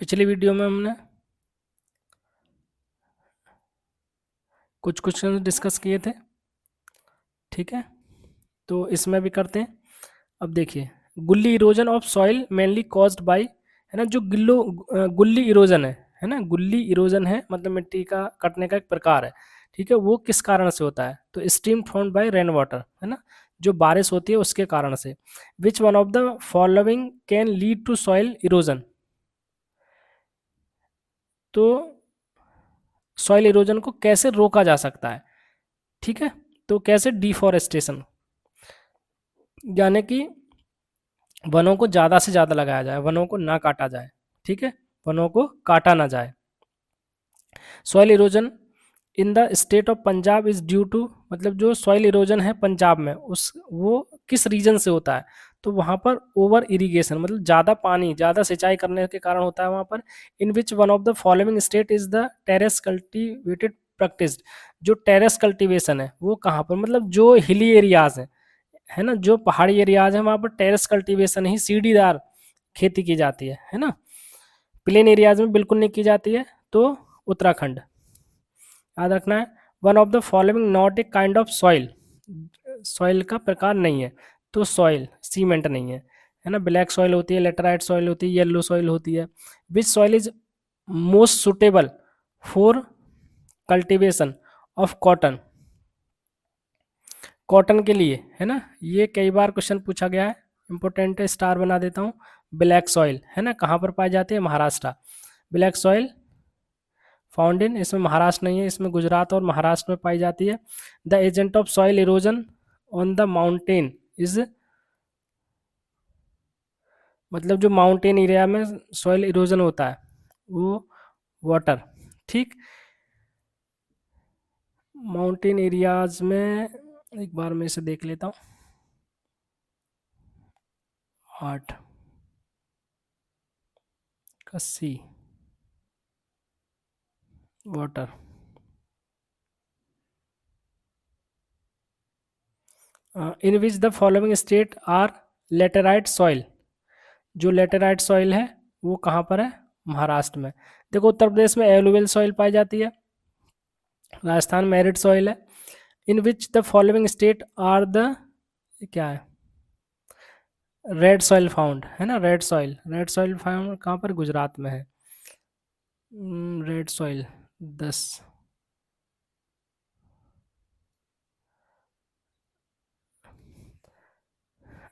पिछली वीडियो में हमने कुछ क्वेश्चन डिस्कस किए थे, ठीक है। तो इसमें भी करते हैं। अब देखिए, गुल्ली erosion of soil mainly caused by, है ना, जो गुल्ली इरोजन है ना, गुल्ली इरोजन है मतलब मिट्टी का कटने का एक प्रकार है, ठीक है। वो किस कारण से होता है? तो stream found by rain water, है ना, जो बारिश होती है उसके कारण से। Which one of the following can lead to soil erosion? तो सॉइल इरोजन को कैसे रोका जा सकता है, ठीक है। तो कैसे? डिफॉरेस्टेशन, यानी कि वनों को ज़्यादा से ज़्यादा लगाया जाए, वनों को ना काटा जाए, ठीक है, वनों को काटा ना जाए। Soil erosion in the state of Punjab is due to, मतलब जो सॉइल इरोजन है पंजाब में, उस वो किस रीजन से होता है? तो वहाँ पर ओवर इरिगेशन, मतलब ज़्यादा पानी, ज़्यादा सिंचाई करने के कारण होता है वहाँ पर। In which one of the following state is the terrace cultivated practice? जो टेरेस कल्टीवेशन है वो कहाँ पर, मतलब जो हिली एरियाज है ना, जो पहाड़ी एरियाज है वहाँ पर टेरेस कल्टीवेशन ही, सीढ़ीदार खेती की जाती है ना। प्लेन एरियाज में बिल्कुल नहीं की जाती है। तो उत्तराखंड, याद रखना है। One of the following not a kind of soil, soil का प्रकार नहीं है। तो सॉइल सीमेंट नहीं है ना। ब्लैक सॉइल होती है, लेटराइट सॉइल होती है, येलो सॉइल होती है। विच soil is most suitable for cultivation of cotton? Cotton के लिए, है ना, ये कई बार क्वेश्चन पूछा गया है, इंपॉर्टेंट है, स्टार बना देता हूँ। ब्लैक सॉइल, है ना, कहाँ पर पाई जाती है? Maharashtra. Black soil found in, इसमें महाराष्ट्र नहीं है, इसमें गुजरात और महाराष्ट्र में पाई जाती है। The agent of soil erosion on the mountain is, मतलब जो माउंटेन एरिया में सॉइल इरोजन होता है वो वाटर, ठीक। माउंटेन एरियाज में एक बार मैं इसे देख लेता हूँ। 8 का C, water. In which the following state are laterite soil? जो लेटेराइट सॉइल है वो कहाँ पर है? महाराष्ट्र में। देखो, उत्तर प्रदेश में एलुवियल सॉइल पाई जाती है, राजस्थान में एरिड सॉइल है। In which the following state are the, क्या है, रेड सॉइल फाउंड, है ना, रेड सॉइल फाउंड कहाँ पर? गुजरात में है। Red soil 10।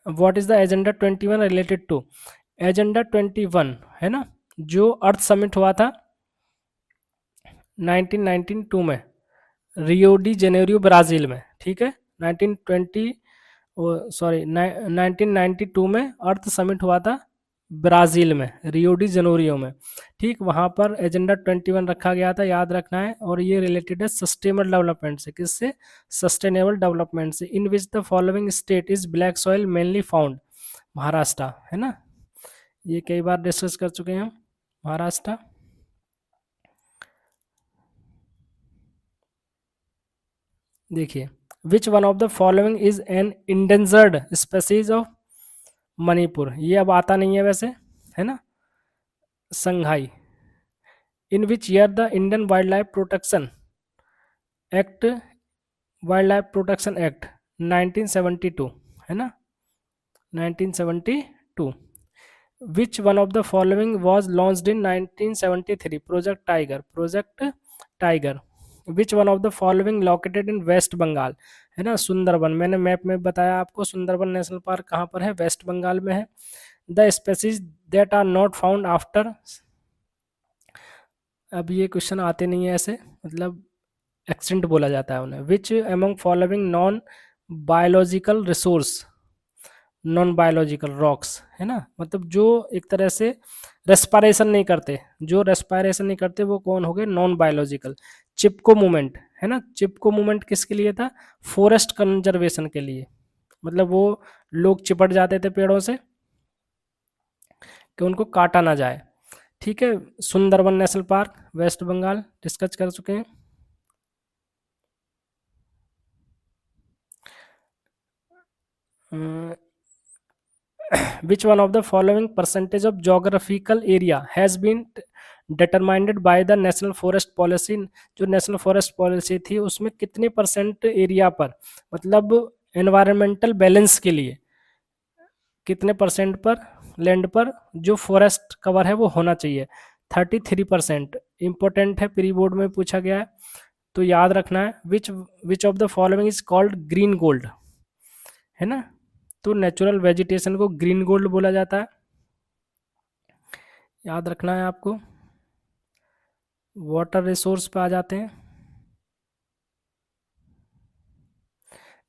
What is the agenda 21 related to? Agenda 21, है ना, जो अर्थ समिट हुआ था 1992 में, रियो डी जेनेरियो ब्राज़ील में, ठीक है। 1920, सॉरी 1992 में अर्थ समिट हुआ था ब्राज़ील में, रियो डी जेनेरियो में, ठीक। वहाँ पर एजेंडा 21 रखा गया था, याद रखना है। और ये रिलेटेड है सस्टेनेबल डेवलपमेंट से। किससे? सस्टेनेबल डेवलपमेंट से। In which the following state is black soil mainly found? Maharashtra, है ना, ये कई बार डिस्कस कर चुके हैं हम, महाराष्ट्र। देखिए, which one of the following is an endangered species of Manipur? ये अब आता नहीं है वैसे, है ना। Sangai. In which year the Indian wild life protection act, wild life protection act 1972, है ना, 1972। Which one of the following was launched in 1973? Project tiger, project tiger. Which one of the following located in West Bengal? है ना, सुंदरबन। मैंने map में बताया आपको, Sundarban national park कहाँ पर है? वेस्ट बंगाल में है। The species that are not found after, अब ये क्वेश्चन आते नहीं है ऐसे, मतलब एक्सटिंक्ट बोला जाता है उन्हें। Which among following non biological resource, non biological rocks, है ना, मतलब जो एक तरह से रेस्पायरेशन नहीं करते, जो रेस्पायरेशन नहीं करते वो कौन हो गए? Non biological. चिपको मूवमेंट, है ना, चिपको मूवमेंट किसके लिए था? फॉरेस्ट कंजर्वेशन के लिए, मतलब वो लोग चिपट जाते थे पेड़ों से कि उनको काटा ना जाए, ठीक है। Sundarban national park West Bengal discuss कर चुके हैं। Which one of the following percentage of geographical area has been determined by the national forest policy. जो नेशनल फॉरेस्ट पॉलिसी थी उसमें कितने परसेंट एरिया पर, मतलब एनवायरमेंटल बैलेंस के लिए कितने परसेंट पर लैंड पर जो फॉरेस्ट कवर है वो होना चाहिए? 33%। इंपॉर्टेंट है, प्री बोर्ड में पूछा गया है तो याद रखना है। Which of the following is called green gold, है ना? तो नेचुरल वेजिटेशन को ग्रीन गोल्ड बोला जाता है, याद रखना है आपको। वाटर रिसोर्स पे आ जाते हैं।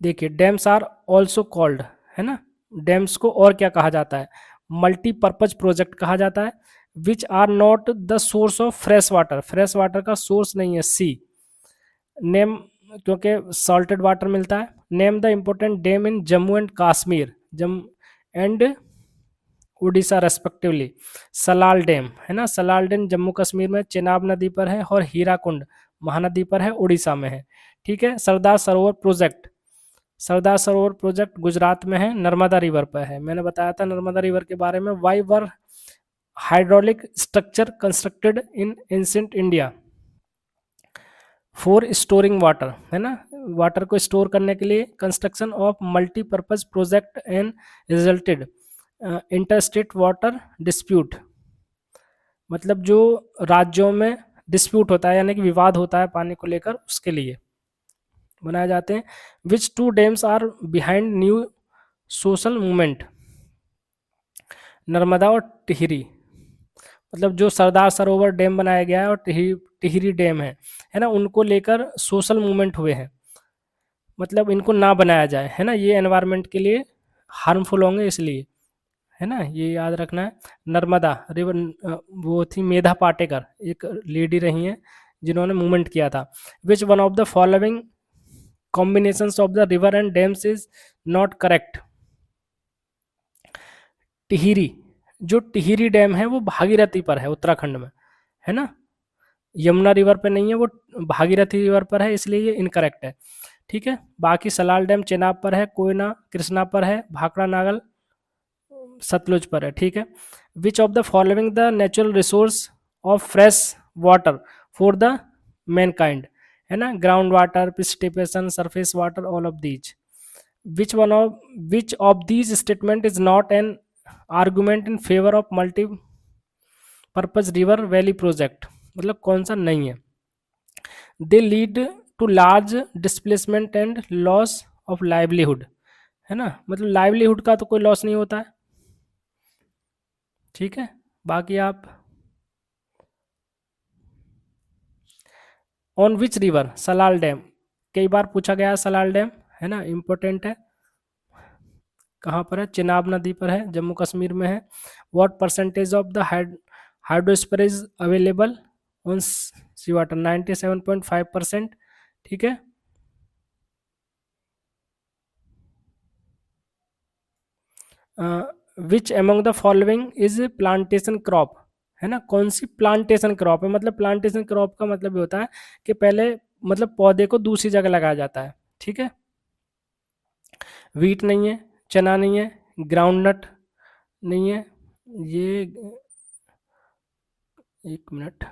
देखिए डैम्स आर ऑल्सो कॉल्ड, है ना, डैम्स को और क्या कहा जाता है? मल्टीपर्पज प्रोजेक्ट कहा जाता है। Which are not the source of fresh water, fresh water का सोर्स नहीं है सी। नेम, क्योंकि सॉल्टेड वाटर मिलता है। Name the important dam in Jammu and Kashmir, Jammu and Orissa respectively. Salal dam, है ना, सलाल डैम जम्मू कश्मीर में चेनाब नदी पर है, और हीराकुंड महानदी पर है, उड़ीसा में है। ठीक है। सरदार सरोवर प्रोजेक्ट, सरदार सरोवर प्रोजेक्ट गुजरात में है, नर्मदा रिवर पर है। मैंने बताया था नर्मदा रिवर के बारे में। Why were hydraulic structure constructed in ancient India? For storing water, है ना, वाटर को स्टोर करने के लिए। Construction of multipurpose project and resulted interstate water dispute, मतलब जो राज्यों में डिस्प्यूट होता है यानी कि विवाद होता है पानी को लेकर, उसके लिए बनाए जाते हैं। Which two dams are behind new social movement? Narmada और टिहरी, मतलब जो सरदार सरोवर डैम बनाया गया है और टिहरी डैम है ना, उनको लेकर सोशल मूवमेंट हुए हैं, मतलब इनको ना बनाया जाए, है ना, ये एनवायरनमेंट के लिए हार्मफुल होंगे इसलिए, है ना, ये याद रखना है। नर्मदा रिवर, वो थी मेधा पाटेकर, एक लेडी रही हैं जिन्होंने मूवमेंट किया था। विच one of the following combinations of the river and dams is not correct? Tehri, जो टिहरी डैम है वो भागीरथी पर है, उत्तराखंड में, है ना, यमुना रिवर पे नहीं है, वो भागीरथी रिवर पर है, इसलिए ये इनकरेक्ट है। ठीक है। बाकी सलाल डैम चेनाब पर है, कोयना कृष्णा पर है, भाखड़ा नागल सतलुज पर है। ठीक है। Which of the following the natural resource of fresh water for the mankind, है ना, ground water, precipitation, surface water, all of these. Which of these statement is not an argument in favour of multi purpose river valley project, मतलब कौन सा नहीं है? They lead to large displacement and loss of livelihood, है ना, मतलब livelihood का तो कोई लॉस नहीं होता है। ठीक है। बाकी आप on which river Salal dam, कई बार पूछा गया है सलाल डैम, है ना, इंपॉर्टेंट है। कहाँ पर है? चिनाब नदी पर है, जम्मू कश्मीर में है। What percentage of the hydrosphere is available on sea water? 97.5%। ठीक है। Which among the following is plantation crop, है ना, कौन सी प्लांटेशन क्रॉप है? मतलब प्लांटेशन क्रॉप का मतलब ये होता है कि पहले मतलब पौधे को दूसरी जगह लगाया जाता है। ठीक है। वीट नहीं है, चना नहीं है, ग्राउंडनट नहीं है, ये एक मिनट,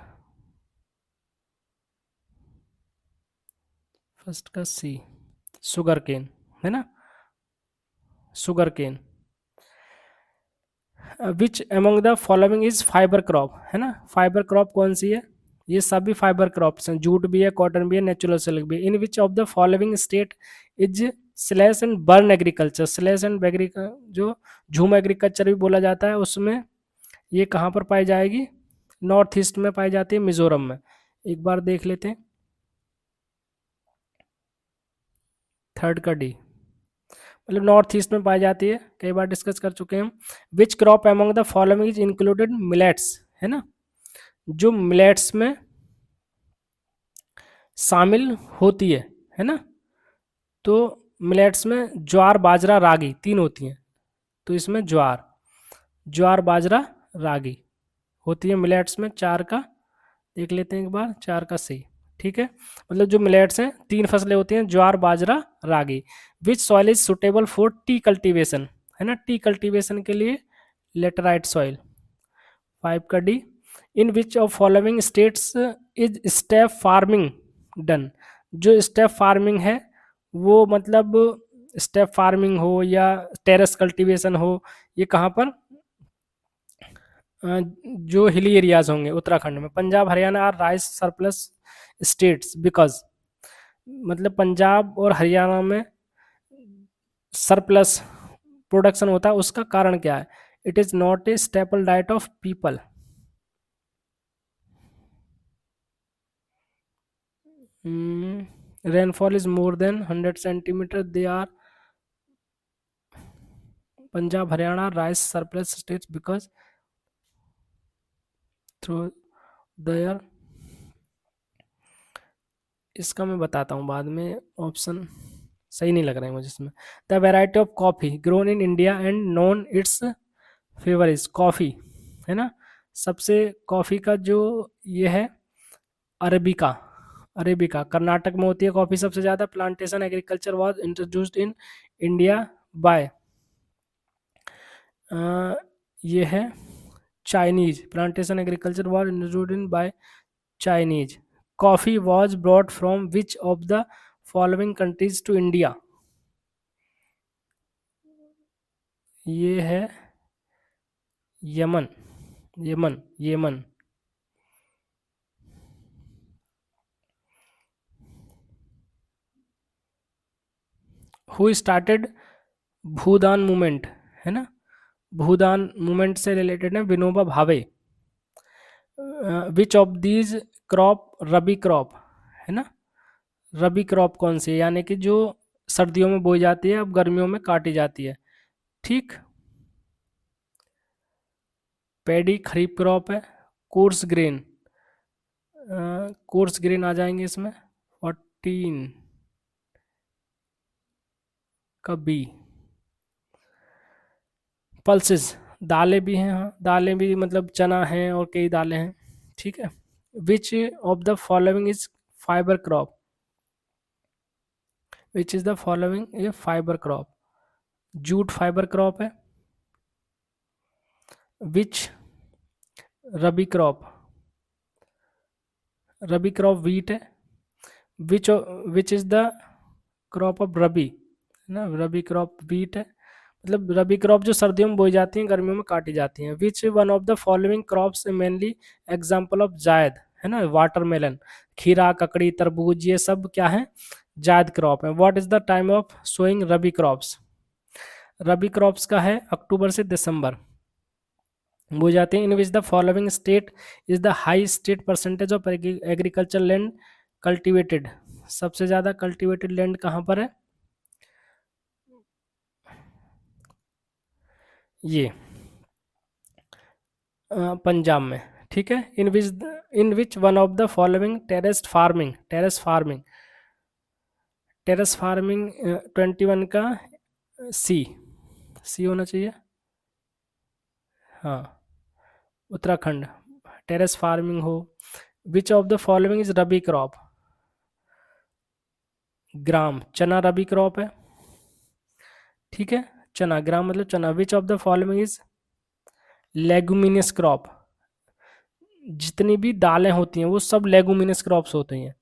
फर्स्ट का सी, शुगर केन, है ना, sugar cane. Which among the following is fibre crop, है ना, फाइबर क्रॉप कौन सी है? ये सभी फाइबर क्रॉप्स हैं, जूट भी है, कॉटन भी है, नेचुरल सिल्क भी है। In which of the following state is slash and burn agriculture, slash and जो झूम एग्रीकल्चर भी बोला जाता है, उसमें ये कहाँ पर पाई जाएगी? नॉर्थ ईस्ट में पाई जाती है, मिजोरम में। एक बार देख लेते हैं, थर्ड का डी, मतलब नॉर्थ ईस्ट में पाई जाती है, कई बार डिस्कस कर चुके हैं हम। Which crop among the following is included millets, है ना, जो मिलेट्स में शामिल होती है ना, तो मिलेट्स में ज्वार, बाजरा, रागी तीन होती हैं, तो इसमें ज्वार, ज्वार, बाजरा, रागी होती है मिलेट्स में। चार का देख लेते हैं एक बार, चार का सही। ठीक है। मतलब जो मिलेट्स हैं तीन फसलें होती हैं, ज्वार, बाजरा, रागी। Which soil is suitable for tea cultivation, है ना, टी कल्टीवेशन के लिए लेटराइट सॉइल। 5 का D, in which of following states is step farming done. जो स्टेप फार्मिंग है वो मतलब स्टेप फार्मिंग हो या टेरेस कल्टीवेशन हो, ये कहाँ पर, जो हिली एरियाज होंगे उत्तराखंड में। Punjab Haryana are rice surplus states because, मतलब पंजाब और हरियाणा में सरप्लस प्रोडक्शन होता है, उसका कारण क्या है? It is not a staple diet of people. Rainfall is more than 100 centimetre, they are Punjab Haryana rice surplus states because through there, इसका मैं बताता हूँ बाद में, ऑप्शन सही नहीं लग रहा है मुझे इसमें। The variety of coffee grown in India and known it's favour is coffee, है ना, सबसे कॉफ़ी का जो ये है अरेबिका। अरेबिका कर्नाटक में होती है कॉफ़ी सबसे ज़्यादा। Plantation agriculture was introduced in India by, ये है Chinese. Plantation agriculture was introduced in by Chinese. Coffee was brought from which of the following countries to India, ये है Yemen, Yemen, Yemen. Who started Bhoodan movement, है ना, Bhoodan movement से related है Vinoba Bhave. Which of these crop rabi crop, है ना, रबी crop कौन सी है, यानी कि जो सर्दियों में बोई जाती है अब गर्मियों में काटी जाती है, ठीक। पैडी खरीफ क्रॉप है। कोर्स ग्रेन, कोर्स ग्रेन आ जाएंगे इसमें 14 का बी। पल्सेस दालें भी हैं, हाँ दालें भी मतलब चना है और कई दालें हैं, ठीक है। Which of the following is fibre crop, which is the following a fibre crop, jute fibre crop है। Which rabi crop, rabi crop wheat है। Which which is the crop of rabi, है ना, रबी क्रॉप वीट है। मतलब रबी क्रॉप जो सर्दियों में बोई जाती हैं गर्मियों में काटी जाती हैं। Which one of the following crops mainly example of Zayed, है ना, वाटरमेलन, खीरा ककड़ी तरबूज ये सब क्या है, जायद क्रॉप है। What is the time of sowing rabi crops, rabi crops का है अक्टूबर से दिसंबर बोई जाते हैं। In which the following state is the high state percentage of agriculture land cultivated, सबसे ज़्यादा कल्टिवेटेड लैंड कहाँ पर है, ये पंजाब में, ठीक है। In which one of the following terrace farming, terrace farming, terrace farming 21 का सी, सी होना चाहिए, हाँ उत्तराखंड टेरेस फार्मिंग हो। Which of the following is rabi crop, gram, चना रबी क्रॉप है, ठीक है, चना ग्राम मतलब चना। विच of the following is leguminous crop, जितनी भी दालें होती हैं वो सब लेगुमिनस क्रॉप्स होती हैं,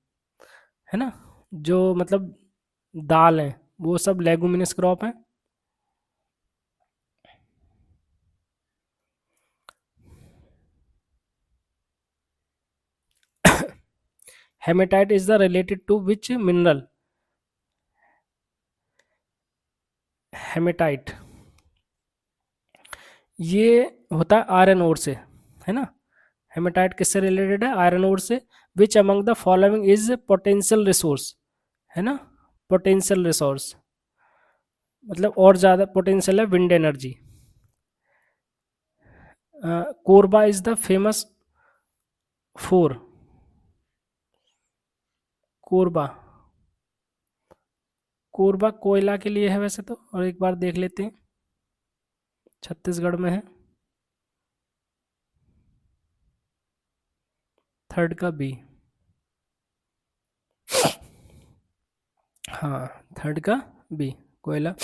है ना, जो मतलब दाल हैं वो सब लेगुमिनस क्रॉप हैं। Hematite is the related to which mineral, hematite ये होता है आयरन ओर से, है ना, हेमेटाइट किससे रिलेटेड है, आयरन ओर से। विच among the following is potential resource, है ना, पोटेंशियल रिसोर्स मतलब और ज़्यादा पोटेंशियल है wind energy. Korba is the famous for, Korba, Korba कोयला के लिए है वैसे तो, और एक बार देख लेते हैं, छत्तीसगढ़ में है। थर्ड का बी, हाँ थर्ड का बी कोयला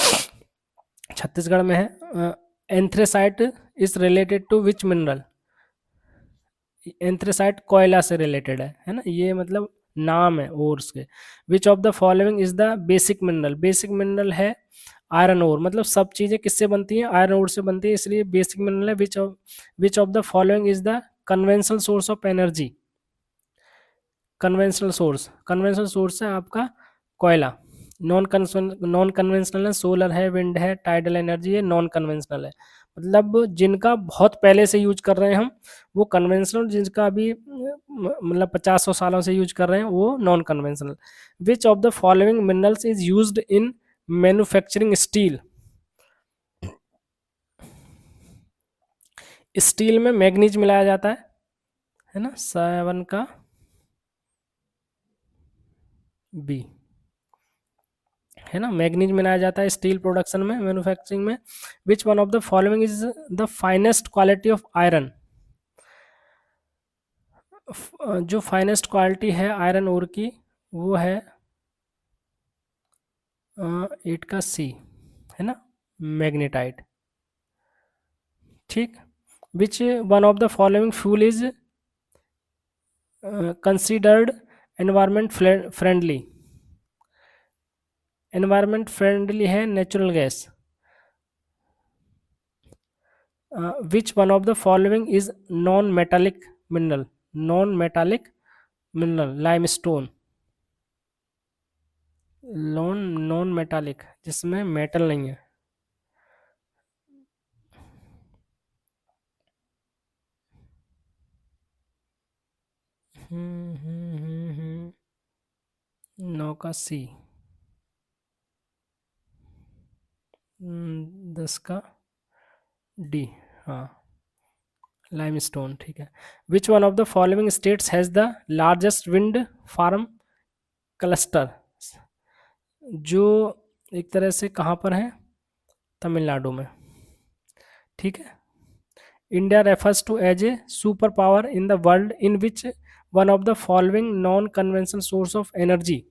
छत्तीसगढ़ में है। Anthracite is related to which mineral? Anthracite कोयला से रिलेटेड है ना, ये मतलब नाम है ओर्स के। विच of the following is the basic mineral? Basic mineral है आयरन ओर, मतलब सब चीज़ें किससे बनती हैं? आयरन ओर से बनती है, इसलिए बेसिक मिनरल है। Which of the following is the conventional source of energy? Conventional source है आपका कोयला। नॉन कन्वेंशनल है सोलर है, विंड है, टाइडल एनर्जी है, नॉन कन्वेंशनल है। मतलब जिनका बहुत पहले से यूज कर रहे हैं हम वो कन्वेंशनल, जिनका अभी मतलब 50-100 सालों से यूज कर रहे हैं वो non conventional. Which of the following minerals is used in manufacturing steel? Steel में मैग्नीज मिलाया जाता है ना, 7 का बी, है ना, मैग्नीज मिलाया जाता है स्टील प्रोडक्शन में, मैन्युफैक्चरिंग में। Which one of the following is the finest quality of iron? जो फाइनेस्ट क्वालिटी है आयरन ओर की वो है 8 का सी, है ना, मैग्नेटाइट। ठीक। Which one of the following fuel is considered environment friendly? Environment friendly है natural gas. Which one of the following is non metallic mineral? Non metallic mineral limestone. Non metallic जिसमें metal नहीं है। हम्म, 9 का सी, 10 का D, हाँ limestone. ठीक है। Which one of the following states has the largest wind farm cluster? जो एक तरह से कहाँ पर है? तमिलनाडु में। ठीक है। India refers to as a super power in the world in which one of the following non conventional source of energy?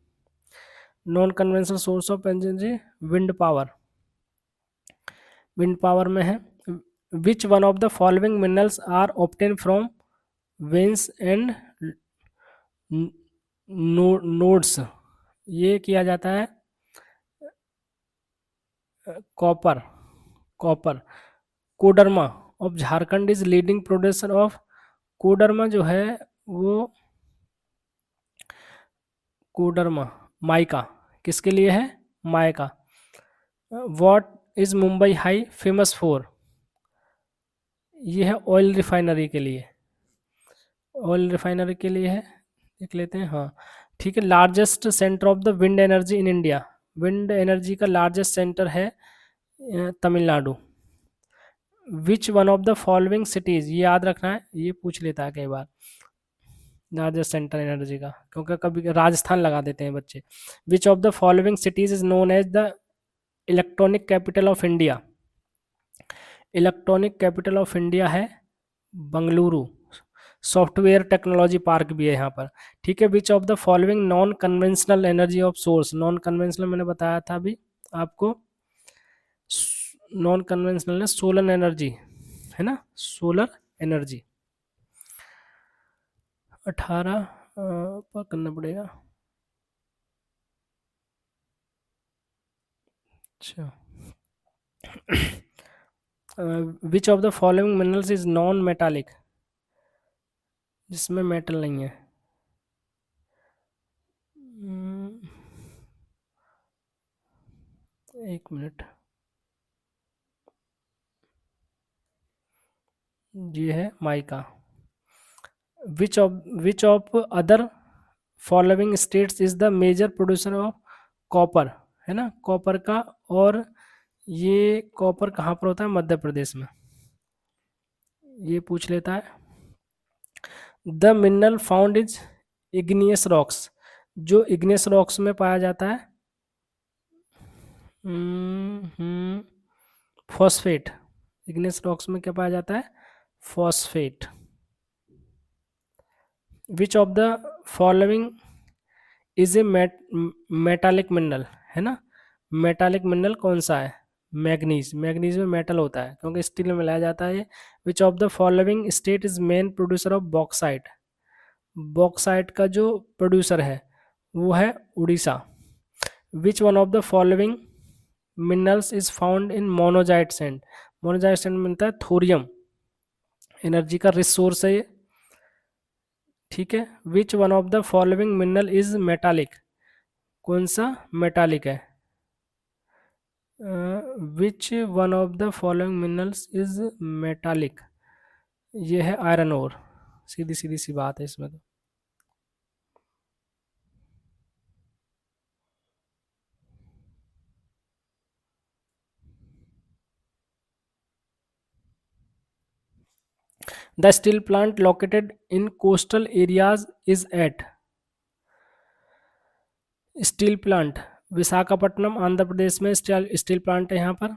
Non conventional source of energy wind power. Wind power में है। Which one of the following minerals are obtain from veins and nodes? ये किया जाता है copper. Copper. Koderma of Jharkhand is leading producer of. Koderma जो है वो Koderma mica किसके लिए है? Mica. What is Mumbai high famous for? ये है ऑयल रिफाइनरी के लिए। ऑयल रिफाइनरी के लिए है, देख लेते हैं। हाँ ठीक है। Largest centre of the wind energy in India? Wind energy का लार्जेस्ट सेंटर है तमिलनाडु। विच one of the following cities? ये याद रखना है, ये पूछ लेता है कई बार लार्जेस्ट सेंटर एनर्जी का, क्योंकि कभी राजस्थान लगा देते हैं बच्चे। Which of the following cities is known as the electronic capital of India? Electronic capital of India है बंगलुरु। सॉफ्टवेयर टेक्नोलॉजी पार्क भी है यहाँ पर। ठीक है। Which of the following non conventional energy of source? Non conventional मैंने बताया था अभी आपको, नॉन कन्वेंशनल है सोलर एनर्जी, है ना, सोलर एनर्जी। 18 पर करना पड़ेगा। अच्छा। Which of the following minerals is non metallic? जिसमें मेटल नहीं है। एक मिनट, ये है mica. Which of other following states is the major producer of copper? है ना, कॉपर का। और ये कॉपर कहाँ पर होता है? मध्य प्रदेश में। ये पूछ लेता है। The mineral found is igneous rocks? जो इग्नियस रॉक्स में पाया जाता है फॉस्फेट। इग्नियस रॉक्स में क्या पाया जाता है? Phosphate. Which of the following is a metallic mineral? है ना, मेटालिक मिनरल कौन सा है? मैग्नीज, मैग्नीज में मेटल होता है क्योंकि स्टील में मिलाया जाता है। Which of the following state is main producer of bauxite, bauxite का जो प्रोड्यूसर है वो है उड़ीसा। विच one of the following minerals is found in monazite sand, monazite sand मिलता है थोरियम, एनर्जी का रिसोर्स है ये, ठीक है। Which one of the following mineral is metallic, कौन सा मेटालिक है, which one of the following minerals is metallic, ये है आयरन ओर, सीधी सीधी सी बात है इसमें तो। The steel plant located in coastal areas is at, steel plant Visakhapatnam Andhra Pradesh में स्टील प्लांट है यहाँ पर।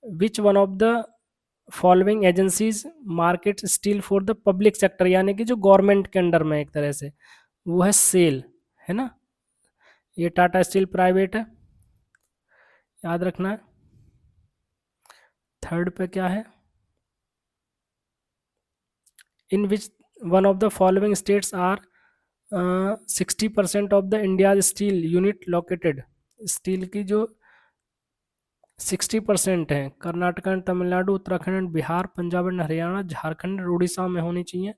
Which one of the following agencies market steel for the public sector, यानी कि जो गवर्नमेंट के अंडर में एक तरह से, वो है सेल, है ना, ये टाटा स्टील प्राइवेट है, याद रखना है। थर्ड पे क्या है, in which one of the following states are 60% of the India steel unit located, steel की जो 60% है Karnataka and Tamil Nadu, Uttarakhand and Bihar, Punjab and Haryana, Jharkhand and Orissa में होनी चाहिए।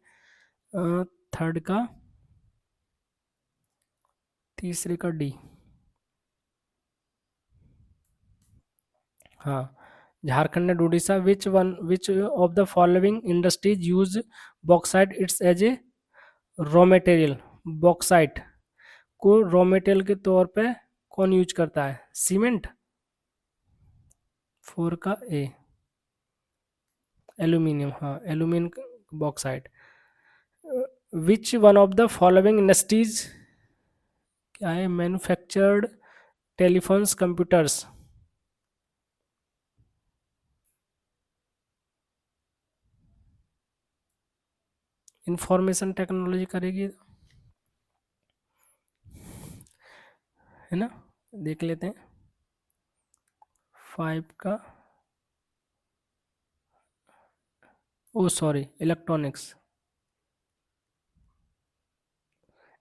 थर्ड का, तीसरे का डी, हाँ Jharkhand and Orissa. Which of the following industries use bauxite its as a raw material, bauxite को रॉ मटेरियल के तौर पे कौन यूज करता है, सीमेंट। फोर का ए, एल्यूमिनियम, हाँ aluminium bauxite. Which one of the following industries क्या है, manufactured telephones computers, information technology करेगी, है ना, देख लेते हैं। फाइव का, ओ सॉरी इलेक्ट्रॉनिक्स,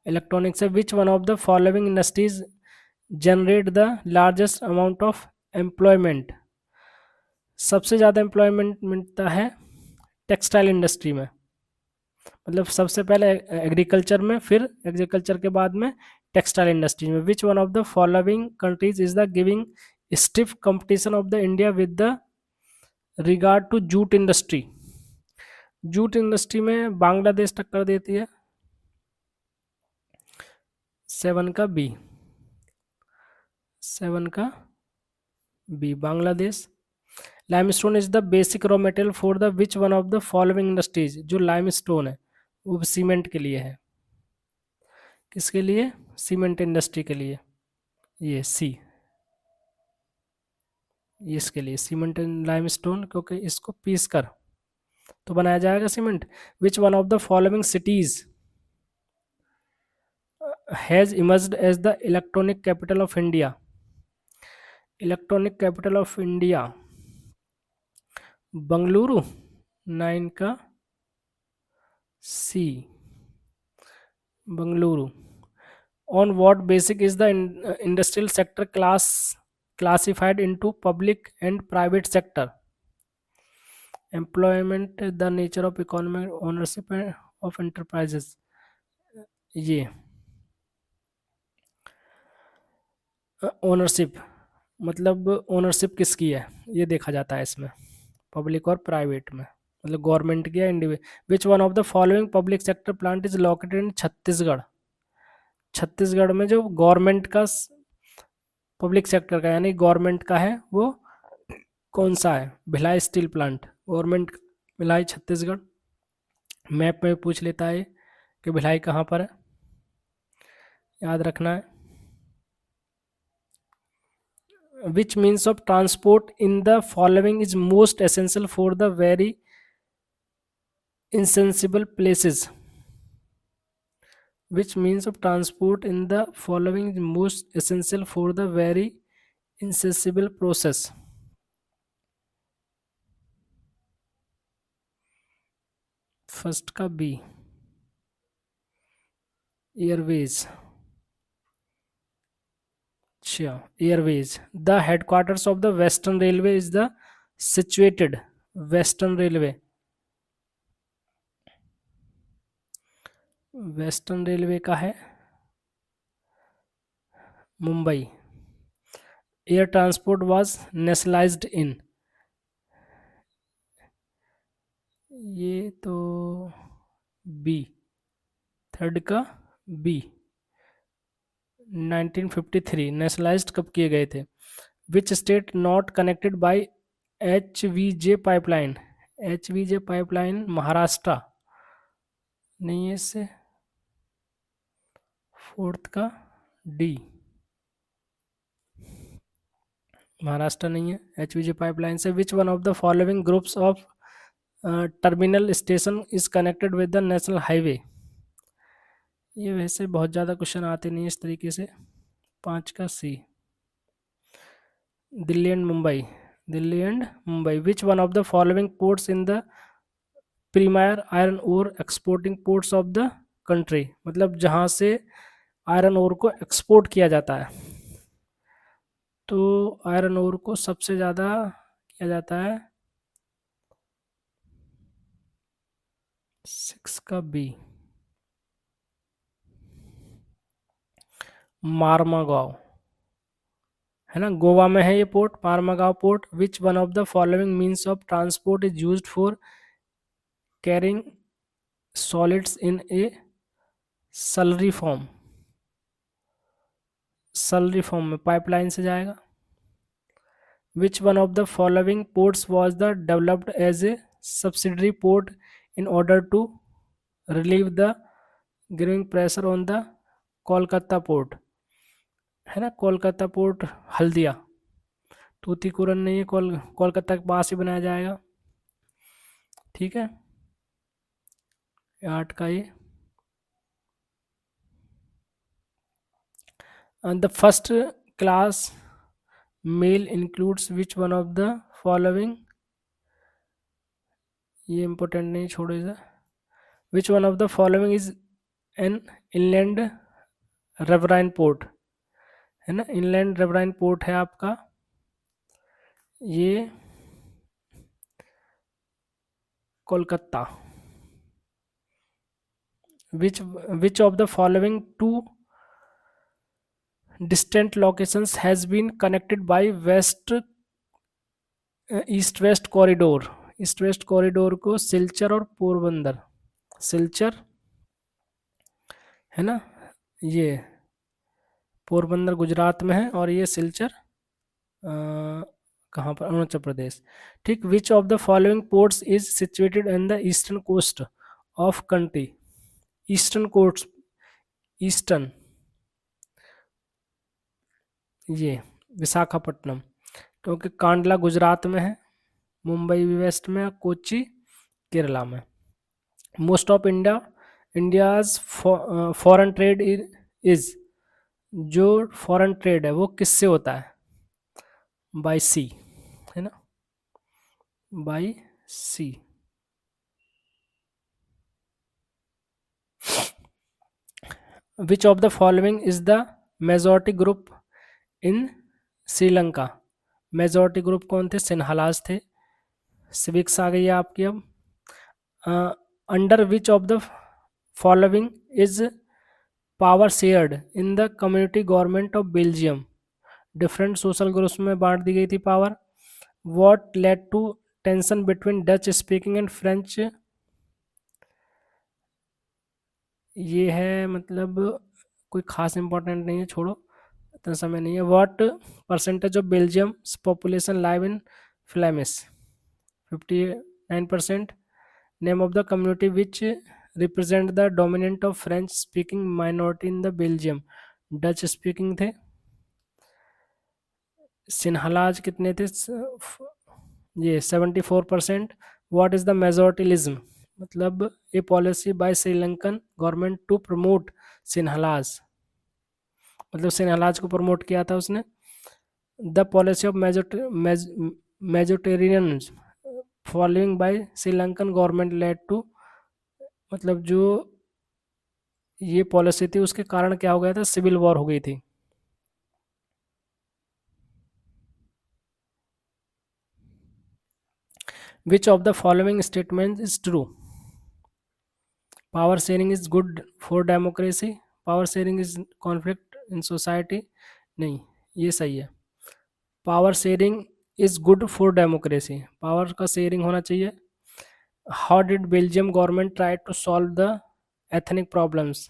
इलेक्ट्रॉनिक्स है। Which one of the following industries generate the largest amount of employment, सबसे ज़्यादा एम्प्लॉयमेंट मिलता है टेक्सटाइल इंडस्ट्री में, मतलब सबसे पहले एग्रीकल्चर में, फिर एग्रीकल्चर के बाद में टेक्सटाइल इंडस्ट्री में। Which one of the following countries is the giving stiff competition of the India with the regard to jute industry, jute industry में बांग्लादेश टक्कर देती है। सेवन का बी, सेवन का B Bangladesh. Limestone is the basic raw material for the which one of the following industries, जो limestone है वो cement के लिए है, किसके लिए, सीमेंट इंडस्ट्री के लिए, ये सी, इसके लिए सीमेंट एंड लाइमस्टोन, क्योंकि इसको पीस कर तो बनाया जाएगा cement. Which one of the following cities has emerged as the electronic capital of India, electronic capital of India Bengaluru, nine का C Bengaluru. On what basic is the industrial sector classified into public and private sector, employment, the nature of economic ownership of enterprises, ये ownership, मतलब ownership किसकी है ये देखा जाता है इसमें, पब्लिक और प्राइवेट में, मतलब गवर्नमेंट की या individual. Which one of the following public sector plant is located in Chhattisgarh, Chhattisgarh में जो गवर्नमेंट का पब्लिक सेक्टर का यानी गवर्नमेंट का है वो कौन सा है, Bhilai steel plant, government Bhilai Chhattisgarh. Map में पूछ लेता है कि भिलाई कहाँ पर है, याद रखना है। Which means of transport in the following is most essential for the very insensible places, which means of transport in the following is most essential for the very insensible process, first का B, airways. अच्छा, airways. The headquarters of the western railway is the situated. Western railway, western railway का है Mumbai. Air transport was nationalised in, ये तो B, third का B, 1953 nationalised कब किए गए थे? Which state not connected by H V J pipeline? H V J pipeline Maharashtra नहीं है इससे, फोर्थ का डी, महाराष्ट्र नहीं है एच वी जे पाइपलाइन से। Which one of the following groups of terminal station is connected with the national highway? ये वैसे बहुत ज़्यादा क्वेश्चन आते नहीं इस तरीके से। 5 का C, Delhi and Mumbai. Delhi and Mumbai. Which one of the following ports in the premier iron ore exporting ports of the country, मतलब जहाँ से आयरन ओर को एक्सपोर्ट किया जाता है। तो आयरन ओर को सबसे ज़्यादा किया जाता है 6 का बी, मारमागांव, है ना, गोवा में है ये port, Marmagao port. Which one of the following means of transport is used for carrying solids in a slurry form? Slurry form में पाइपलाइन से जाएगा। Which one of the following ports was the developed as a subsidiary port in order to relieve the growing pressure on the Kolkata port? है ना, Kolkata port Haldia, Tuticorin नहीं है, कोलकाता के पास ही बनाया जाएगा। ठीक है, 8 का ये। The first class mail includes which one of the following? ये इंपॉर्टेंट नहीं, छोड़ो इसे। Which one of the following is an inland riverine port? है ना, इनलैंड रिवराइन पोर्ट है आपका ये Kolkata. Which of the following two distant locations has been connected by east west corridor? East west corridor को सिलचर और पोरबंदर, सिलचर है ना, ये पोरबंदर गुजरात में है और ये सिलचर कहाँ पर, अरुणाचल प्रदेश। ठीक। Which of the following ports is situated in the eastern coast of country? Eastern coast, eastern, ये विशाखापट्टनम, क्योंकि कांडला गुजरात में है, मुंबई भी वेस्ट में, कोच्चि केरला में। Most of India's foreign trade is, जो फॉरेन ट्रेड है वो किससे होता है? बाय सी, है ना, by sea. Which of the following is the majority group in Sri Lanka? Majority group कौन थे? सिन्हालाज थे। सिविक्स आ गई है आपकी अब। Under which of the following is power shared in the community government of Belgium? Different social groups में बांट दी गई थी power. What led to tension between Dutch speaking and French? ये है मतलब कोई खास इंपॉर्टेंट नहीं है, छोड़ो, इतना समय नहीं है। What percentage of Belgium population live in Flemish? 59%। Name of the community which represent the dominant of French speaking minority in the Belgium? Dutch speaking थे। सिन्हालाज कितने थे? ये 74%। What is the majoritarianism? मतलब a policy by Sri Lankan government to promote Sinhalas, मतलब सिन्हालाज को promote किया था उसने। The policy of majoritarian following by Sri Lankan government led to मतलब जो ये पॉलिसी थी उसके कारण क्या हो गया था, सिविल वॉर हो गई थी। Which of the following statement is true? Power sharing is good for democracy, power sharing is conflict in society, नहीं ये सही है। Power sharing is good for democracy, power का शेयरिंग होना चाहिए। How did Belgium government try to solve the ethnic problems?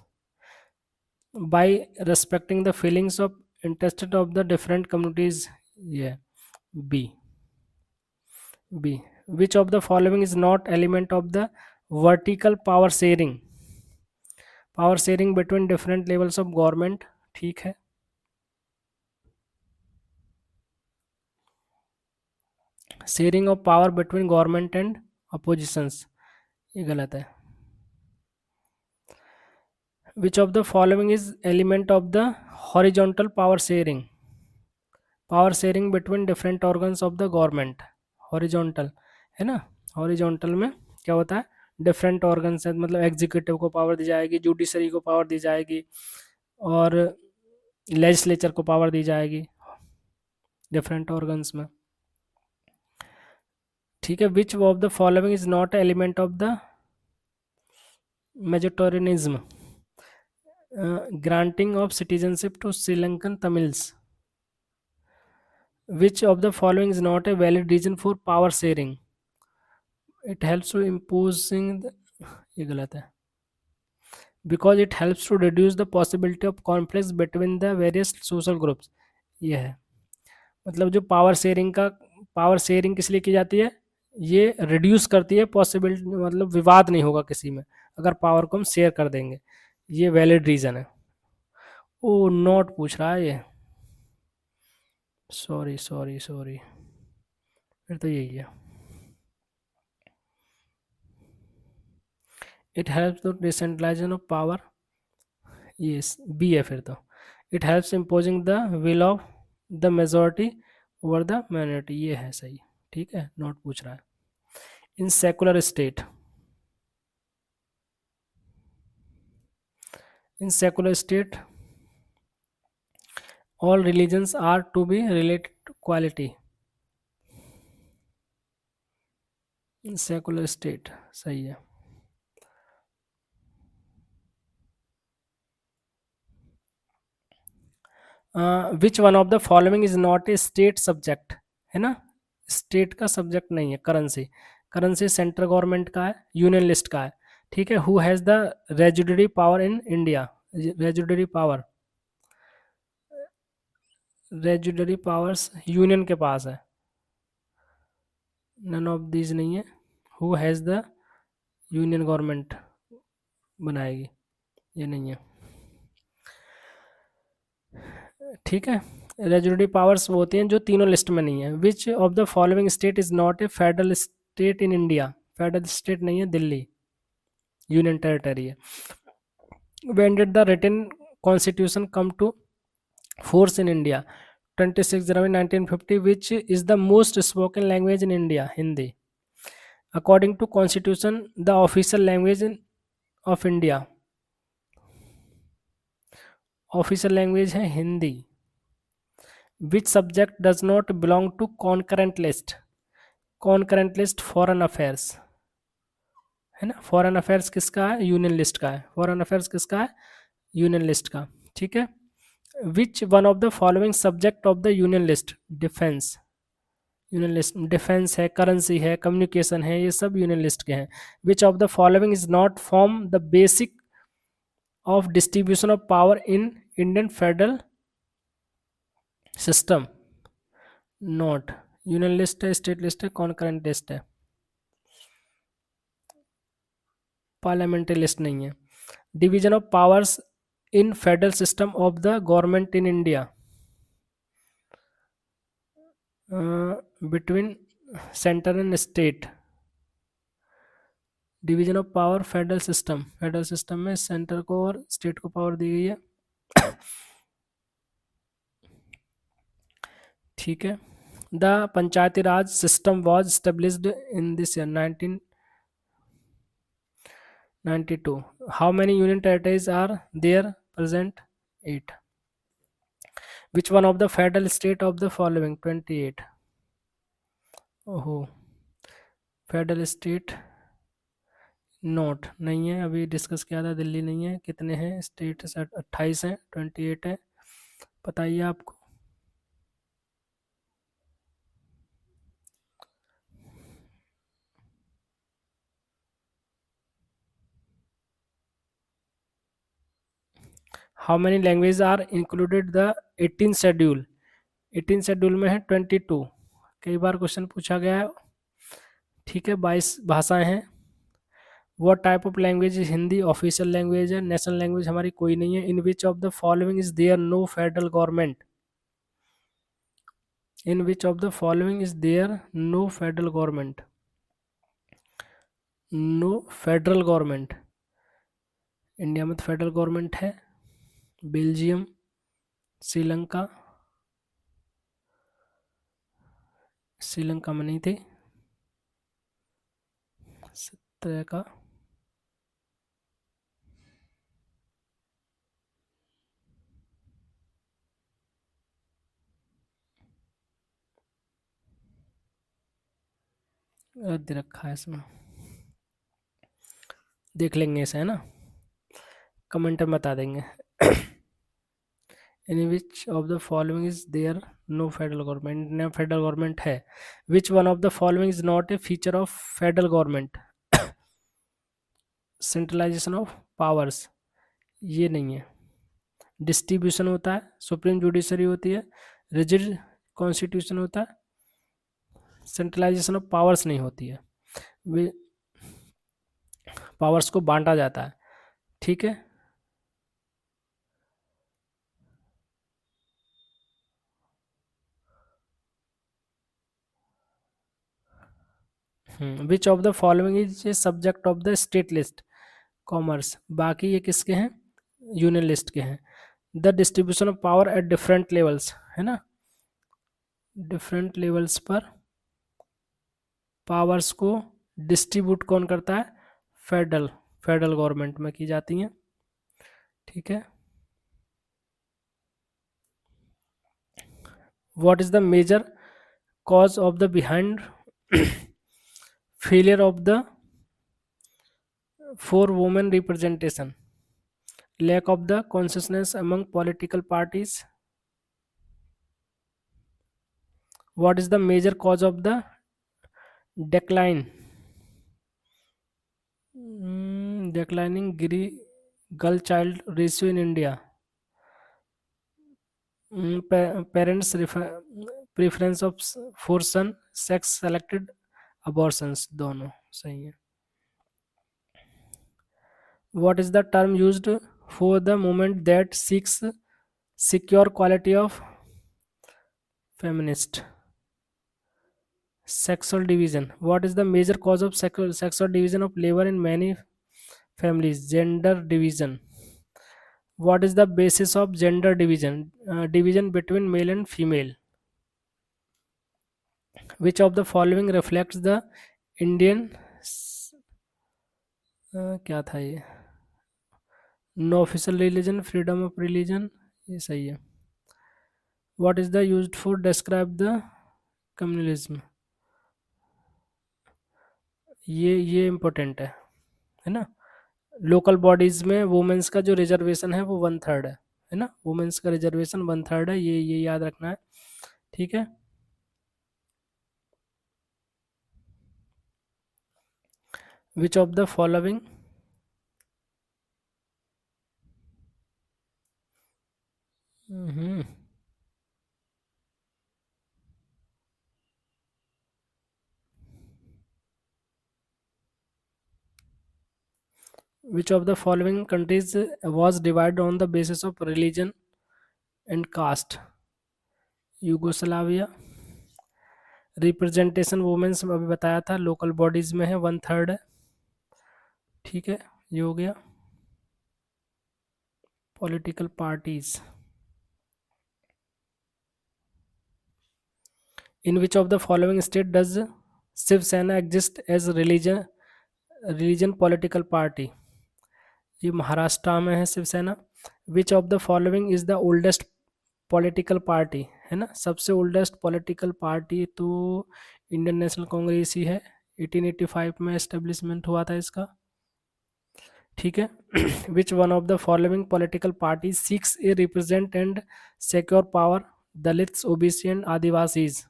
by respecting the feelings of interested of the different communities. Yeah. B. B. Which of the following is not element of the vertical power sharing? Power sharing between different levels of government, ठीक है। Sharing of power between government and oppositions, ये गलत है। Which of the following is element of the horizontal power sharing? Power sharing between different organs of the government, horizontal है ना। Horizontal में क्या होता है, डिफरेंट ऑर्गन्स है, मतलब एग्जीक्यूटिव को पावर दी जाएगी, जुडिशरी को पावर दी जाएगी, और लेजिस्लेचर को पावर दी जाएगी डिफरेंट ऑर्गन्स में। ठीक है। Which of the following is not element of the majoritarianism? Granting of citizenship to Sri Lankan Tamils. Which of the following is not a valid reason for power sharing? It helps to imposing the, ये गलत है। Because it helps to reduce the possibility of conflicts between the various social groups, ये है। मतलब जो power sharing किस लिए की जाती है, ये रिड्यूस करती है पॉसिबिलिटी, मतलब विवाद नहीं होगा किसी में अगर पावर को हम शेयर कर देंगे, ये वैलिड रीज़न है। ओ नॉट पूछ रहा है ये, सॉरी सॉरी सॉरी, फिर तो यही है। It helps to decentralisation of power, ये बी है फिर तो। It helps imposing the will of the majority over the minority, ये है सही। ठीक है, नॉट पूछ रहा है। In secular state, in secular state all religions are to be related to quality. In secular state सही है। Which one of the following is not a state subject, है ना, स्टेट का सब्जेक्ट नहीं है। करेंसी, करेंसी सेंट्रल गवर्नमेंट का है, union list का है। ठीक है। Who has the रेजुडरी power in India? रेजुडरी power, रेजुडरी powers union के पास है। नन ऑफ दीज नहीं है। Who has the union government बनाएगी, ये नहीं है। ठीक है। रेजुडरी पावर्स वो होती हैं जो तीनों लिस्ट में नहीं है। Which of the following state is not a federal state in India? Federal state नहीं है, दिल्ली यूनियन टेरिटरी है। When did the written constitution come to force in India? 26 जनवरी 1950। Which is the most spoken language in India? Hindi. According to constitution the official language of India, official language है Hindi. Which subject does not belong to concurrent list? Concurrent list foreign affairs, है ना। Foreign affairs किसका है? Union list का है। Foreign affairs किसका है? Union list का। ठीक है। Which one of the following subject of the union list? Defence, union list defence है, करेंसी है, कम्युनिकेशन है, ये सब यूनियन लिस्ट के हैं। Which of the following is not form the basic of distribution of power in Indian federal system? Not. Union list है, state list है, concurrent list है, पार्लियामेंट्री लिस्ट नहीं है। Division of powers in federal system of the government in India, between centre and state. Division of power federal system में centre को और state को power दी गई है। ठीक है। The Panchayati Raj system was established in this year 92. How many union territories are there present? 8. Which one of the federal state of the following? 28. ओहो, federal state note नहीं है, अभी डिस्कस किया था, दिल्ली नहीं है। कितने हैं स्टेट? 28 हैं, 28 है। बताइए आपको। How many language are included the 18 schedule? 18 schedule में है 22। कई बार क्वेश्चन पूछा गया है। ठीक है, 22 भाषाएं हैं। वो type of language? Hindi official language है। नेशनल लैंग्वेज हमारी कोई नहीं है। In which of the following is there no federal government? In which of the following is there no federal government? No federal government. India में तो federal government है। Belgium, Sri Lanka, Sri Lanka में नहीं थे। 17 का रद्द रखा है इसमें, देख लेंगे इसे, है ना, कमेंट में बता देंगे। In which of the following is there no federal government? India federal government है। Which one of the following is not a feature of federal government? Centralisation of powers, ये नहीं है। डिस्ट्रीब्यूशन होता है, सुप्रीम जुडिशरी होती है, rigid constitution होता है, सेंट्रलाइजेशन ऑफ पावर्स नहीं होती है। वे पावर्स को बांटा जाता है। ठीक है, which of the following is a subject of the state list? Commerce. बाकी ये किसके हैं? यूनियन लिस्ट के हैं। The distribution of power at different levels, है ना, डिफरेंट लेवल्स पर पावर्स को डिस्ट्रीब्यूट कौन करता है? फेडरल, फेडरल गवर्नमेंट में की जाती हैं। ठीक है, what is the major cause of the behind failure of the for women representation? Lack of the consciousness among political parties? What is the major cause of the decline? Declining girl child ratio in India? Parents preference of for son, sex selected abortions, दोनों सही है। What is the term used for the movement that seeks secure quality of feminist? Sexual division. What is the major cause of sexual division of labor in many families? Gender division. What is the basis of gender division? Division between male and female. Which of the following reflects the Indian क्या था ये? No official religion, freedom of religion, ये सही है। What is the used for describe the communalism? ये important है ना। Local bodies में वुमेन्स का जो रिजर्वेशन है वो 1/3 है ना, वुमेन्स का रिजर्वेशन 1/3 है, ये याद रखना है। ठीक है, which of the following which of the following countries was divided on the basis of religion and caste? Yugoslavia. Representation women's अभी बताया था, लोकल बॉडीज में है 1/3 है। ठीक है, ये हो गया। Political parties. In which of the following state does Shiv Sena exist as religion political party? ये महाराष्ट्र में है Shiv Sena. Which of the following is the oldest political party, है ना, सबसे ओल्डेस्ट पॉलिटिकल पार्टी तो इंडियन नेशनल कांग्रेस ही है। 1885 में एस्टेब्लिशमेंट हुआ था इसका। ठीक है। Which one of the following political party seeks a represent and secure power, Dalits, OBC and Adivasis.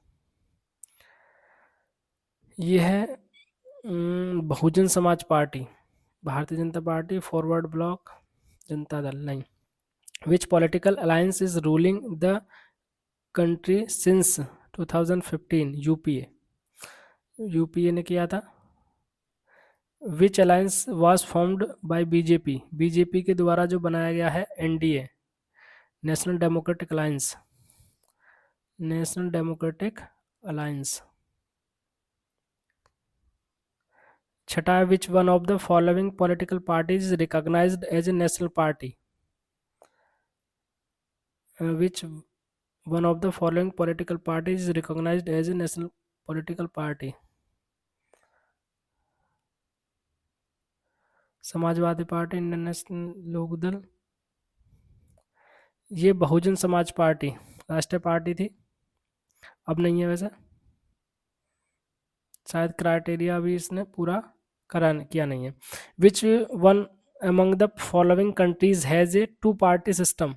ये है Bahujan Samaj party, Bharatiya Janata party, forward block, Janata Dal नहीं। Which political alliance is ruling the country since 2015, UPA, UPA ने किया था। Which alliance was formed by BJP, BJP के द्वारा जो बनाया गया है NDA, national democratic alliance, national democratic alliance. छठा है which one of the following political parties recognised as a national party, which one of the following political parties recognised as a national political party. Samajwadi party, Indian national Lokdal, ये Bahujan Samaj party राष्ट्रीय party थी, अब नहीं है वैसे, शायद क्राइटेरिया भी इसने पूरा किया नहीं है। Which one among the following countries has a two party system,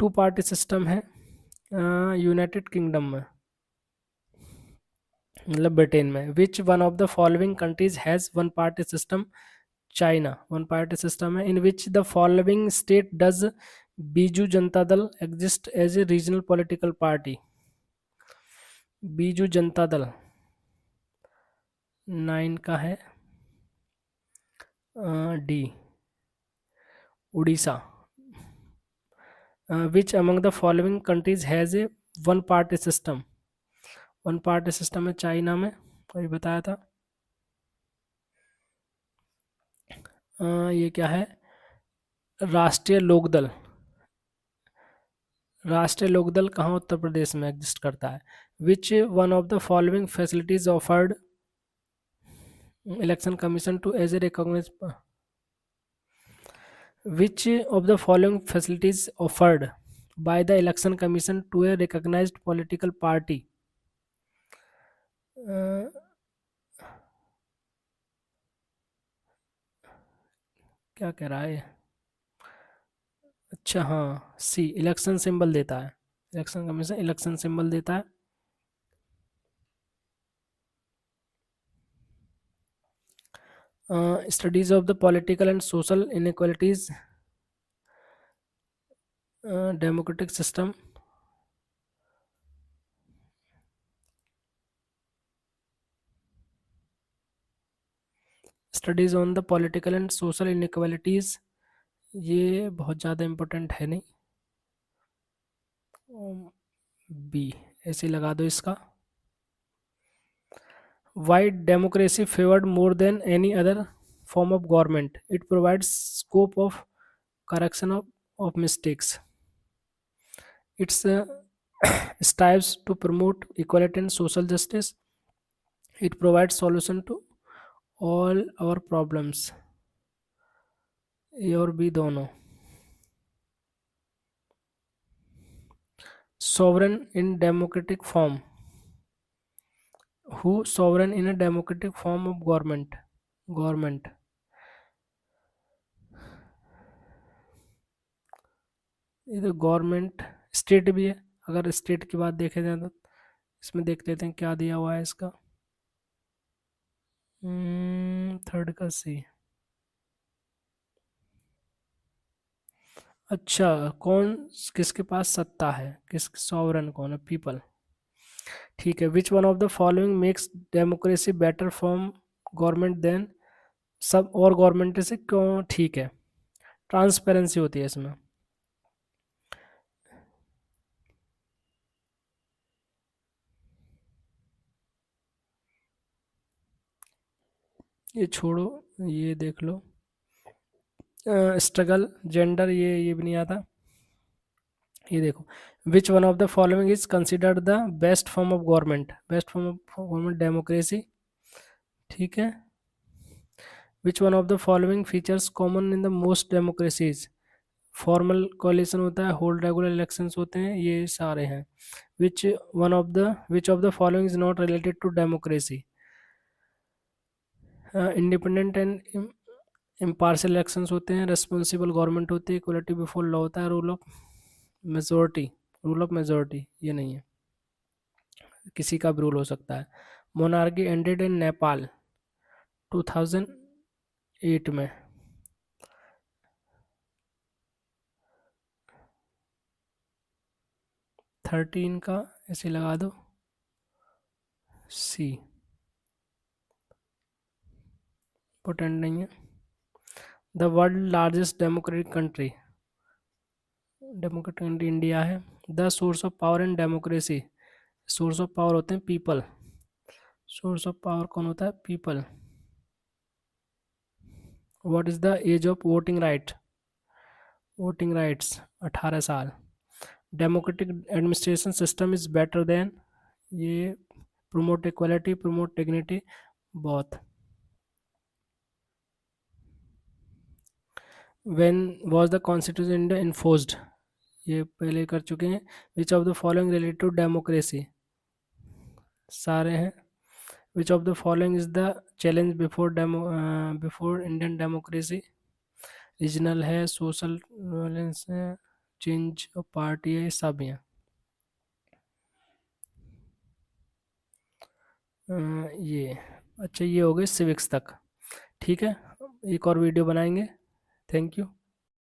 two party system है यूनाइटेड किंगडम में, मतलब ब्रिटेन में। Which one of the following countries has one party system, China one party system है। In which the following state does Biju Janata Dal exist as a regional political party, Biju Janata Dal 9 का है D, Orissa. Which among the following countries has A one party system, one party system है China में, अभी बताया था। ये क्या है, राष्ट्रीय लोकदल, राष्ट्रीय लोकदल कहाँ उत्तर प्रदेश में एग्जिस्ट करता है। Which one of the following facilities offered election commission to as a recognise, which of the following facilities offered by the election commission to a recognized political party, क्या कह रहा है, अच्छा हाँ सी, इलेक्शन सिंबल देता है, इलेक्शन कमीशन इलेक्शन सिंबल देता है। Studies of the political and social inequalities, democratic system, studies on the political and social inequalities, ये बहुत ज़्यादा इम्पोर्टेंट है नहीं, बी ऐसे लगा दो इसका। Why democracy favored more than any other form of government? It provides scope of correction of mistakes. It strives to promote equality and social justice. It provides solution to all our problems. A और B दोनों. Sovereign in democratic form. Who sovereign in a democratic form of government? Government. इधर government state भी है, अगर state की बात देखे जाए तो इसमें देख लेते हैं क्या दिया हुआ है इसका। थर्ड का सी। अच्छा कौन किसके पास सत्ता है, किस सॉवरन कौन है, पीपल। ठीक है। Which one of the following makes democracy better from government than सब और गवर्नमेंट से क्यों, ठीक है, ट्रांसपेरेंसी होती है इसमें। ये छोड़ो, ये देख लो, स्ट्रगल जेंडर ये भी नहीं आता। ये देखो, which one of the following is considered the best form of government, best form of government democracy. ठीक है। Which one of the following features common in the most democracies? Formal coalition होता है, होल्ड रेगुलर इलेक्शंस होते हैं, ये सारे हैं. Which of the following is not related to democracy? Independent and impartial elections होते हैं, रेस्पॉन्सिबल गवर्नमेंट होती है, इक्वलिटी बिफोर लॉ होता है, रूल ऑफ मेजोरिटी ये नहीं है, किसी का भी रूल हो सकता है. मोनार्की एंडेड इन नेपाल 2008 में. 13 का ऐसे लगा दो, सी. इंपॉर्टेंट नहीं है. The world largest democratic country India है. The source of power in democracy? Source of power होते हैं पीपल. सोर्स ऑफ पावर कौन होता है? People. What is the age of voting right? Voting rights 18 साल. Democratic administration system is better than? ये promote equality, promote dignity, both. When was the constitution in India enforced? ये पहले कर चुके हैं. Which of the following related to democracy? सारे हैं. Which of the following is the challenge before Indian democracy? Regional है, social violence है, change of party है, ये सब हैं. ये अच्छा, ये हो गए सिविक्स तक. ठीक है, एक और वीडियो बनाएंगे. Thank you.